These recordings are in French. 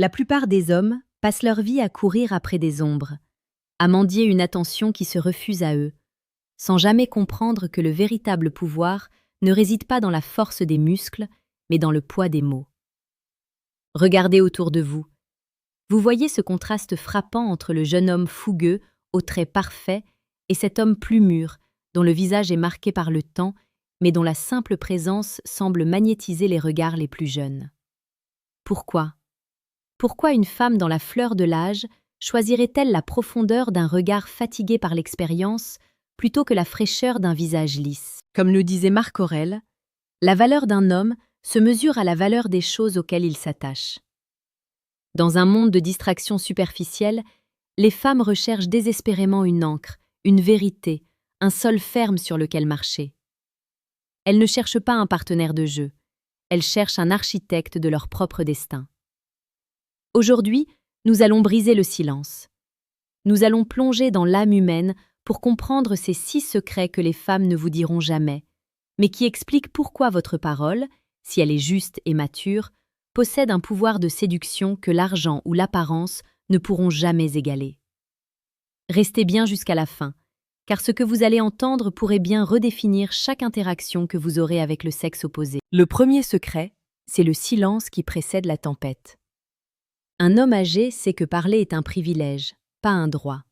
La plupart des hommes passent leur vie à courir après des ombres, à mendier une attention qui se refuse à eux, sans jamais comprendre que le véritable pouvoir ne réside pas dans la force des muscles, mais dans le poids des mots. Regardez autour de vous. Vous voyez ce contraste frappant entre le jeune homme fougueux, aux traits parfaits, et cet homme plus mûr, dont le visage est marqué par le temps, mais dont la simple présence semble magnétiser les regards les plus jeunes. Pourquoi ? Pourquoi une femme dans la fleur de l'âge choisirait-elle la profondeur d'un regard fatigué par l'expérience plutôt que la fraîcheur d'un visage lisse ? Comme le disait Marc Aurèle, la valeur d'un homme se mesure à la valeur des choses auxquelles il s'attache. Dans un monde de distractions superficielles, les femmes recherchent désespérément une ancre, une vérité, un sol ferme sur lequel marcher. Elles ne cherchent pas un partenaire de jeu, elles cherchent un architecte de leur propre destin. Aujourd'hui, nous allons briser le silence. Nous allons plonger dans l'âme humaine pour comprendre ces 6 secrets que les femmes ne vous diront jamais, mais qui expliquent pourquoi votre parole, si elle est juste et mature, possède un pouvoir de séduction que l'argent ou l'apparence ne pourront jamais égaler. Restez bien jusqu'à la fin, car ce que vous allez entendre pourrait bien redéfinir chaque interaction que vous aurez avec le sexe opposé. Le premier secret, c'est le silence qui précède la tempête. Un homme âgé sait que parler est un privilège, pas un droit.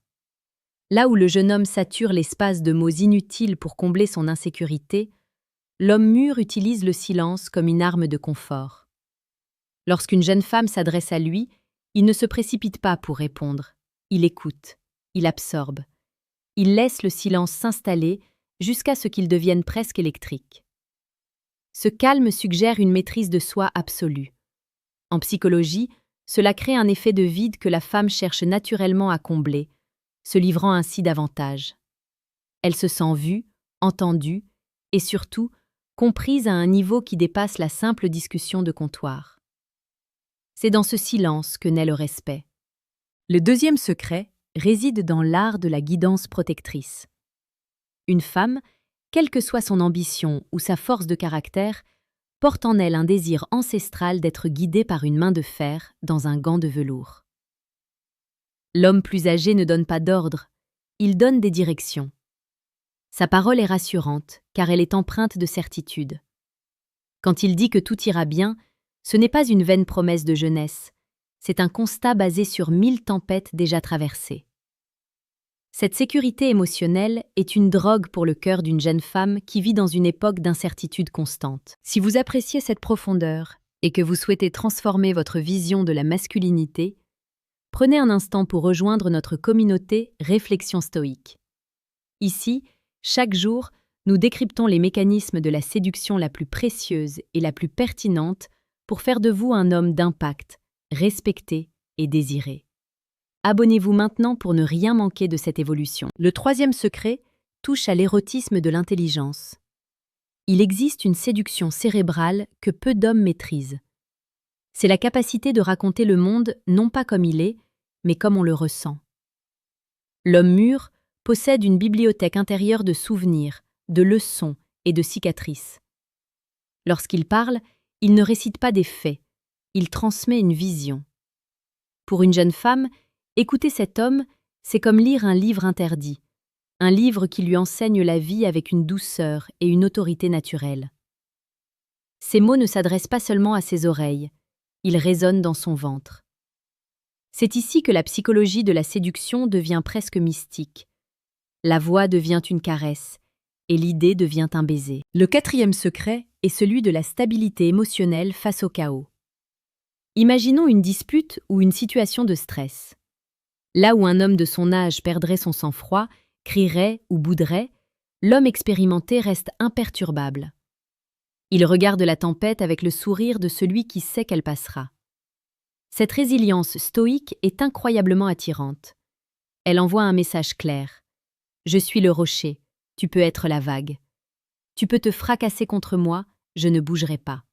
Là où le jeune homme sature l'espace de mots inutiles pour combler son insécurité, l'homme mûr utilise le silence comme une arme de confort. Lorsqu'une jeune femme s'adresse à lui, il ne se précipite pas pour répondre. Il écoute, il absorbe. Il laisse le silence s'installer jusqu'à ce qu'il devienne presque électrique. Ce calme suggère une maîtrise de soi absolue. En psychologie, cela crée un effet de vide que la femme cherche naturellement à combler, se livrant ainsi davantage. Elle se sent vue, entendue et surtout comprise à un niveau qui dépasse la simple discussion de comptoir. C'est dans ce silence que naît le respect. Le deuxième secret réside dans l'art de la guidance protectrice. Une femme, quelle que soit son ambition ou sa force de caractère, porte en elle un désir ancestral d'être guidée par une main de fer dans un gant de velours. L'homme plus âgé ne donne pas d'ordre, il donne des directions. Sa parole est rassurante, car elle est empreinte de certitude. Quand il dit que tout ira bien, ce n'est pas une vaine promesse de jeunesse, c'est un constat basé sur 1000 tempêtes déjà traversées. Cette sécurité émotionnelle est une drogue pour le cœur d'une jeune femme qui vit dans une époque d'incertitude constante. Si vous appréciez cette profondeur et que vous souhaitez transformer votre vision de la masculinité, prenez un instant pour rejoindre notre communauté Réflexion stoïque. Ici, chaque jour, nous décryptons les mécanismes de la séduction la plus précieuse et la plus pertinente pour faire de vous un homme d'impact, respecté et désiré. Abonnez-vous maintenant pour ne rien manquer de cette évolution. Le troisième secret touche à l'érotisme de l'intelligence. Il existe une séduction cérébrale que peu d'hommes maîtrisent. C'est la capacité de raconter le monde non pas comme il est, mais comme on le ressent. L'homme mûr possède une bibliothèque intérieure de souvenirs, de leçons et de cicatrices. Lorsqu'il parle, il ne récite pas des faits, il transmet une vision. Pour une jeune femme, écouter cet homme, c'est comme lire un livre interdit, un livre qui lui enseigne la vie avec une douceur et une autorité naturelle. Ces mots ne s'adressent pas seulement à ses oreilles, ils résonnent dans son ventre. C'est ici que la psychologie de la séduction devient presque mystique. La voix devient une caresse, et l'idée devient un baiser. Le quatrième secret est celui de la stabilité émotionnelle face au chaos. Imaginons une dispute ou une situation de stress. Là où un homme de son âge perdrait son sang-froid, crierait ou bouderait, l'homme expérimenté reste imperturbable. Il regarde la tempête avec le sourire de celui qui sait qu'elle passera. Cette résilience stoïque est incroyablement attirante. Elle envoie un message clair. Je suis le rocher, tu peux être la vague. Tu peux te fracasser contre moi, je ne bougerai pas.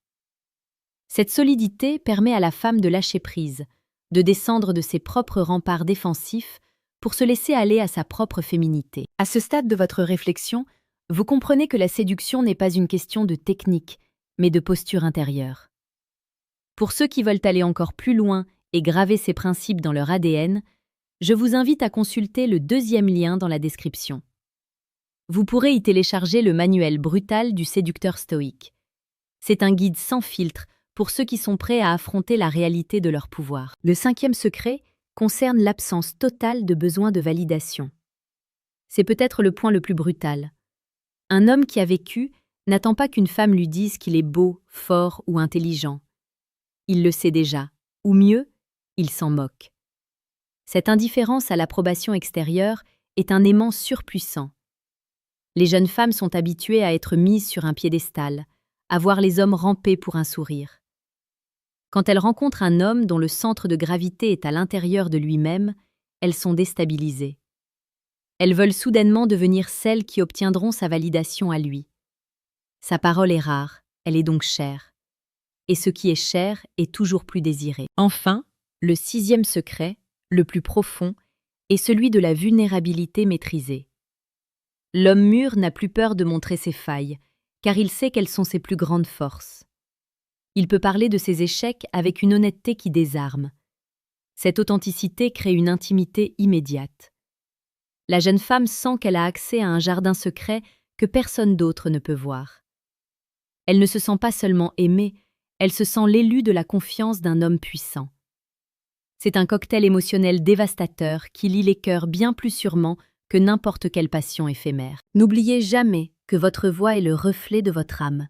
Cette solidité permet à la femme de lâcher prise, de descendre de ses propres remparts défensifs pour se laisser aller à sa propre féminité. À ce stade de votre réflexion, vous comprenez que la séduction n'est pas une question de technique, mais de posture intérieure. Pour ceux qui veulent aller encore plus loin et gravé ces principes dans leur ADN, je vous invite à consulter le deuxième lien dans la description. Vous pourrez y télécharger le manuel brutal du séducteur stoïque. C'est un guide sans filtre pour ceux qui sont prêts à affronter la réalité de leur pouvoir. Le cinquième secret concerne l'absence totale de besoin de validation. C'est peut-être le point le plus brutal. Un homme qui a vécu n'attend pas qu'une femme lui dise qu'il est beau, fort ou intelligent. Il le sait déjà, ou mieux, il s'en moque. Cette indifférence à l'approbation extérieure est un aimant surpuissant. Les jeunes femmes sont habituées à être mises sur un piédestal, à voir les hommes ramper pour un sourire. Quand elles rencontrent un homme dont le centre de gravité est à l'intérieur de lui-même, elles sont déstabilisées. Elles veulent soudainement devenir celles qui obtiendront sa validation à lui. Sa parole est rare, elle est donc chère. Et ce qui est cher est toujours plus désiré. Enfin, le sixième secret, le plus profond, est celui de la vulnérabilité maîtrisée. L'homme mûr n'a plus peur de montrer ses failles, car il sait quelles sont ses plus grandes forces. Il peut parler de ses échecs avec une honnêteté qui désarme. Cette authenticité crée une intimité immédiate. La jeune femme sent qu'elle a accès à un jardin secret que personne d'autre ne peut voir. Elle ne se sent pas seulement aimée, elle se sent l'élue de la confiance d'un homme puissant. C'est un cocktail émotionnel dévastateur qui lie les cœurs bien plus sûrement que n'importe quelle passion éphémère. N'oubliez jamais que votre voix est le reflet de votre âme.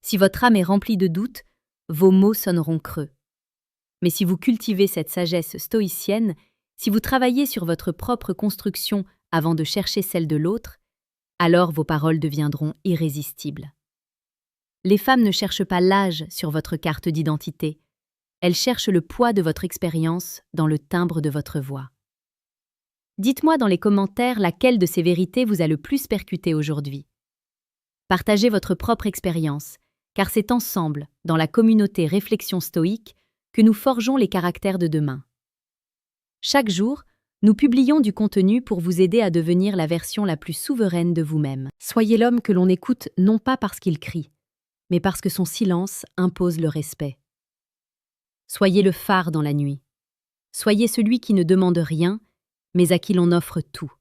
Si votre âme est remplie de doutes, vos mots sonneront creux. Mais si vous cultivez cette sagesse stoïcienne, si vous travaillez sur votre propre construction avant de chercher celle de l'autre, alors vos paroles deviendront irrésistibles. Les femmes ne cherchent pas l'âge sur votre carte d'identité, elles cherchent le poids de votre expérience dans le timbre de votre voix. Dites-moi dans les commentaires laquelle de ces vérités vous a le plus percuté aujourd'hui. Partagez votre propre expérience, car c'est ensemble, dans la communauté Réflexion stoïque, que nous forgeons les caractères de demain. Chaque jour, nous publions du contenu pour vous aider à devenir la version la plus souveraine de vous-même. Soyez l'homme que l'on écoute non pas parce qu'il crie, mais parce que son silence impose le respect. Soyez le phare dans la nuit. Soyez celui qui ne demande rien, mais à qui l'on offre tout.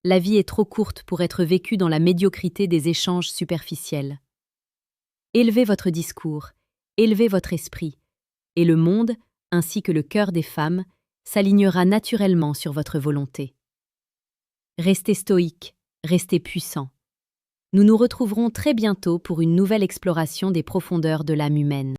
La vie est trop courte pour être vécue dans la médiocrité des échanges superficiels. Élevez votre discours, élevez votre esprit, et le monde, ainsi que le cœur des femmes, s'alignera naturellement sur votre volonté. Restez stoïque, restez puissant. Nous nous retrouverons très bientôt pour une nouvelle exploration des profondeurs de l'âme humaine.